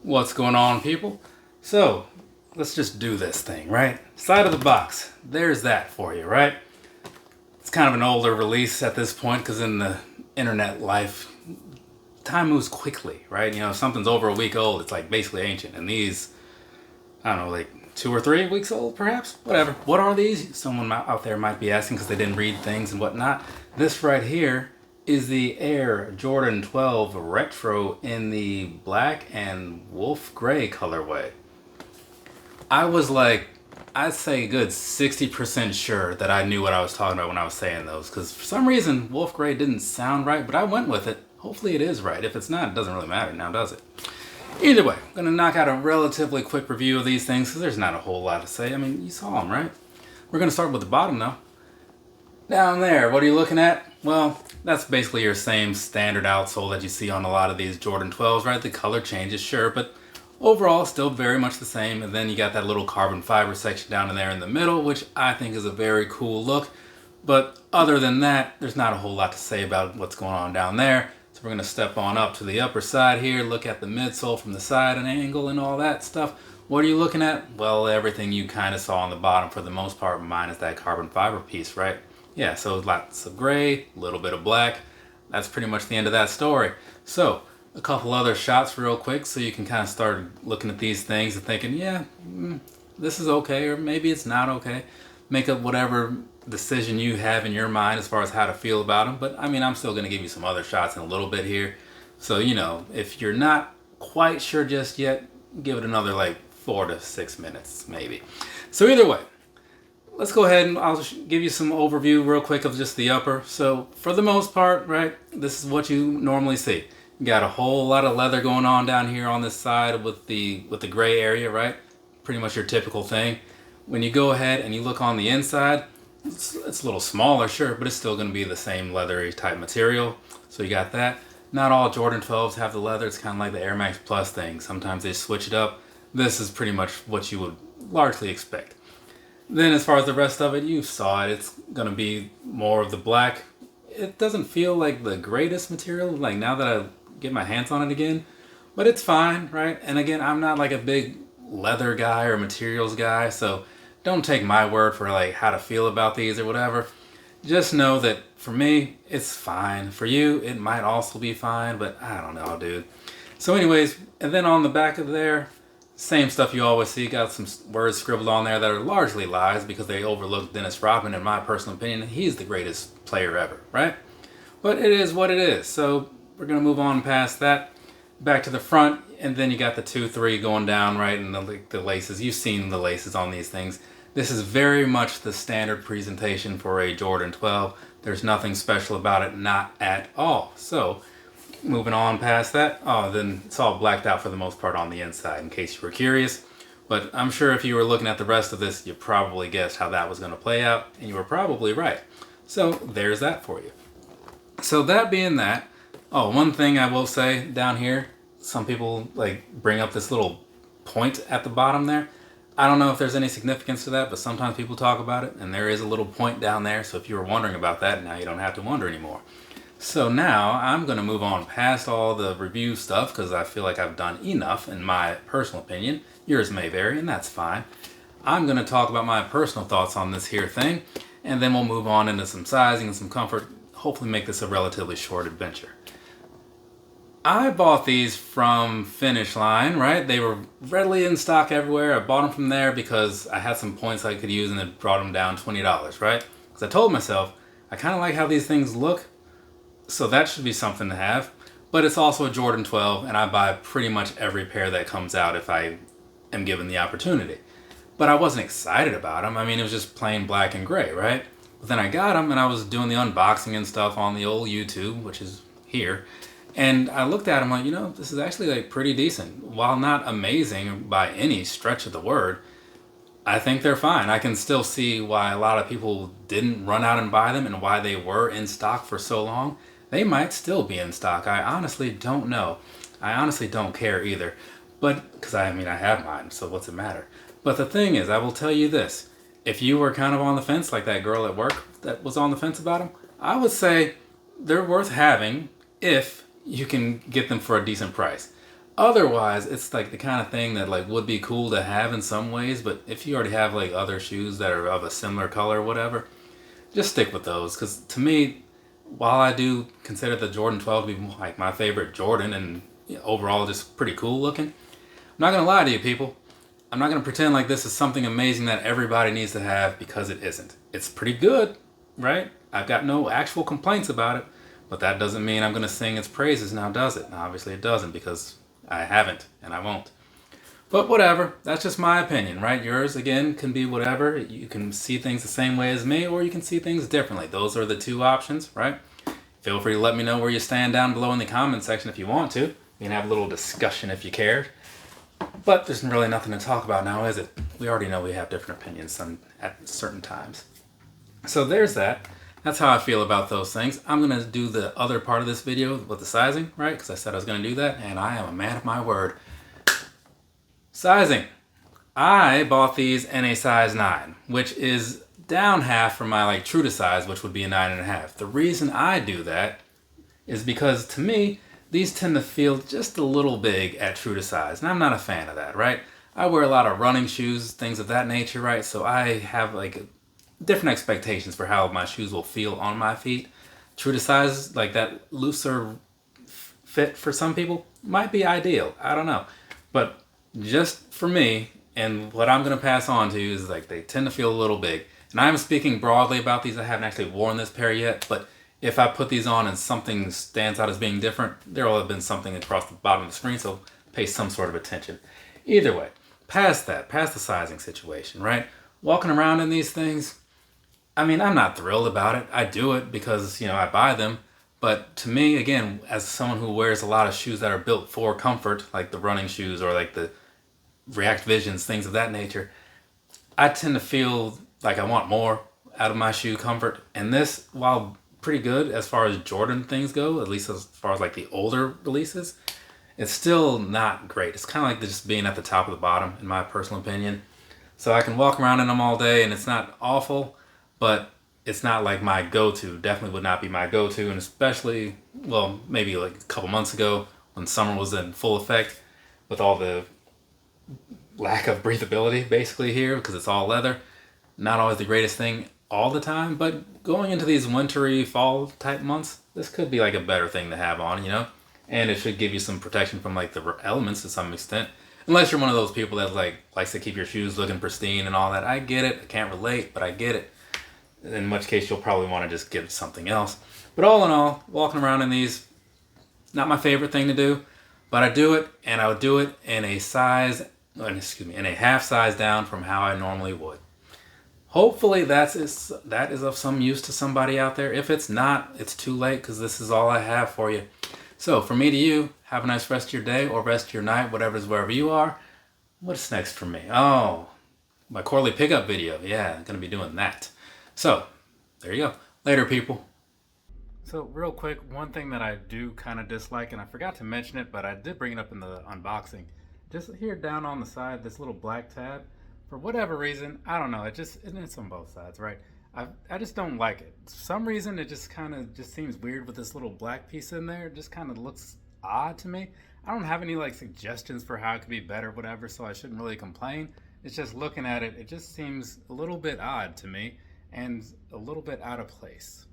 What's going on, people? So, let's just do this thing, right? Side of the box. There's that for you, right? It's kind of an older release at this point because in the internet life, time moves quickly, right? You know, if something's over a week old, it's like basically ancient. And these, I don't know, like 2 or 3 weeks old, perhaps? Whatever. What are these? Someone out there might be asking because they didn't read things and whatnot. This right here is the Air Jordan 12 Retro in the black and wolf gray colorway. I was like, I'd say a good 60% sure that I knew what I was talking about when I was saying those, because for some reason wolf gray didn't sound right, but I went with it. Hopefully it is right. If it's not, it doesn't really matter now, does it? Either way, I'm going to knock out a relatively quick review of these things because there's not a whole lot to say. I mean, you saw them, right? We're going to start with the bottom though. Down there, what are you looking at? Well, that's basically your same standard outsole that you see on a lot of these Jordan 12s, right? The color changes, sure, but overall still very much the same. And then you got that little carbon fiber section down in there in the middle, which I think is a very cool look. But other than that, there's not a whole lot to say about what's going on down there. So we're going to step on up to the upper side here, look at the midsole from the side and angle and all that stuff. What are you looking at? Well, everything you kind of saw on the bottom for the most part, minus that carbon fiber piece, right? Yeah, so lots of gray, a little bit of black. That's pretty much the end of that story. So, a couple other shots real quick so you can kind of start looking at these things and thinking, yeah, this is okay, or maybe it's not okay. Make up whatever decision you have in your mind as far as how to feel about them. But I mean, I'm still going to give you some other shots in a little bit here. So, you know, if you're not quite sure just yet, give it another like 4 to 6 minutes, maybe. So either way, let's go ahead and I'll give you some overview real quick of just the upper. So for the most part, right, this is what you normally see. You got a whole lot of leather going on down here on this side with the gray area, right? Pretty much your typical thing. When you go ahead and you look on the inside, it's a little smaller, sure, but it's still going to be the same leathery type material. So you got that. Not all Jordan 12s have the leather. It's kind of like the Air Max Plus thing. Sometimes they switch it up. This is pretty much what you would largely expect. Then as far as the rest of it, you saw it. It's going to be more of the black. It doesn't feel like the greatest material, like now that I get my hands on it again. But it's fine, right? And again, I'm not like a big leather guy or materials guy, so don't take my word for like how to feel about these or whatever. Just know that for me, it's fine. For you, it might also be fine, but I don't know, dude. So anyways, and then on the back of there, same stuff you always see. Got some words scribbled on there that are largely lies because they overlooked Dennis Rodman. In my personal opinion, he's the greatest player ever, right? But it is what it is. So we're going to move on past that. Back to the front, and then you got the 2-3 going down, right? And the laces. You've seen the laces on these things. This is very much the standard presentation for a Jordan 12. There's nothing special about it, not at all. So moving on past that, then it's all blacked out for the most part on the inside, in case you were curious. But I'm sure if you were looking at the rest of this, you probably guessed how that was going to play out, and you were probably right. So there's that for you. So that being that, one thing I will say down here, some people like bring up this little point at the bottom there. I don't know if there's any significance to that, but sometimes people talk about it, and there is a little point down there. So if you were wondering about that, now you don't have to wonder anymore. So now I'm going to move on past all the review stuff because I feel like I've done enough in my personal opinion. Yours may vary, and that's fine. I'm going to talk about my personal thoughts on this here thing, and then we'll move on into some sizing and some comfort. Hopefully make this a relatively short adventure. I bought these from Finish Line, right? They were readily in stock everywhere. I bought them from there because I had some points I could use and it brought them down $20, right? Because I told myself, I kind of like how these things look, so that should be something to have. But it's also a Jordan 12, and I buy pretty much every pair that comes out if I am given the opportunity. But I wasn't excited about them. I mean, it was just plain black and gray, right? But then I got them, and I was doing the unboxing and stuff on the old YouTube, which is here. And I looked at them like, you know, this is actually like pretty decent. While not amazing by any stretch of the word, I think they're fine. I can still see why a lot of people didn't run out and buy them and why they were in stock for so long. They might still be in stock. I honestly don't know. I honestly don't care either. But, because I have mine, so what's it matter? But the thing is, I will tell you this. If you were kind of on the fence, like that girl at work that was on the fence about them, I would say they're worth having if you can get them for a decent price. Otherwise, it's like the kind of thing that like would be cool to have in some ways, but if you already have like other shoes that are of a similar color or whatever, just stick with those. Because to me, while I do consider the Jordan 12 to be like my favorite Jordan and overall just pretty cool looking, I'm not gonna lie to you people. I'm not gonna pretend like this is something amazing that everybody needs to have, because it isn't. It's pretty good, right? I've got no actual complaints about it, but that doesn't mean I'm gonna sing its praises now, does it? Now, obviously it doesn't, because I haven't and I won't. But whatever, that's just my opinion, right? Yours, again, can be whatever. You can see things the same way as me, or you can see things differently. Those are the two options, right? Feel free to let me know where you stand down below in the comment section if you want to. We can have a little discussion if you cared. But there's really nothing to talk about now, is it? We already know we have different opinions at certain times. So there's that. That's how I feel about those things. I'm going to do the other part of this video with the sizing, right? Because I said I was going to do that, and I am a man of my word. Sizing. I bought these in a size 9, which is down half from my like true to size, which would be a 9.5. The reason I do that is because to me, these tend to feel just a little big at true to size, and I'm not a fan of that, right? I wear a lot of running shoes, things of that nature, right? So I have like different expectations for how my shoes will feel on my feet. True to size, like that looser fit for some people might be ideal. I don't know. But just for me, and what I'm going to pass on to you is like they tend to feel a little big. And I'm speaking broadly about these. I haven't actually worn this pair yet, but if I put these on and something stands out as being different, there will have been something across the bottom of the screen, so pay some sort of attention. Either way, past that, past the sizing situation, right? Walking around in these things, I mean, I'm not thrilled about it. I do it because, I buy them. But to me, again, as someone who wears a lot of shoes that are built for comfort, like the running shoes or like the React Visions, things of that nature, I tend to feel like I want more out of my shoe comfort. And this, while pretty good as far as Jordan things go, at least as far as like the older releases, it's still not great. It's kind of like just being at the top of the bottom, in my personal opinion. So I can walk around in them all day and it's not awful, but it's not like my go-to. Definitely would not be my go-to, and especially, well, maybe like a couple months ago when summer was in full effect with all the lack of breathability basically here because it's all leather. Not always the greatest thing all the time, but going into these wintry fall type months, this could be like a better thing to have on, and it should give you some protection from like the elements to some extent. Unless you're one of those people that like likes to keep your shoes looking pristine and all that. I get it. I can't relate, but I get it. In which case you'll probably want to just get something else. But all in all, walking around in these, not my favorite thing to do, but I do it, and I would do it in a half size down from how I normally would. Hopefully that is of some use to somebody out there. If it's not, it's too late because this is all I have for you. So from me to you, have a nice rest of your day or rest of your night, wherever you are. What's next for me? Oh, my quarterly pickup video. Yeah, I'm going to be doing that. So there you go. Later, people. So real quick, one thing that I do kind of dislike, and I forgot to mention it, but I did bring it up in the unboxing. Just here down on the side, this little black tab. For whatever reason, I don't know, it's on both sides, right? I just don't like it. For some reason, it just kind of just seems weird with this little black piece in there. It just kind of looks odd to me. I don't have any like suggestions for how it could be better, whatever, so I shouldn't really complain. It's just looking at it, it just seems a little bit odd to me and a little bit out of place.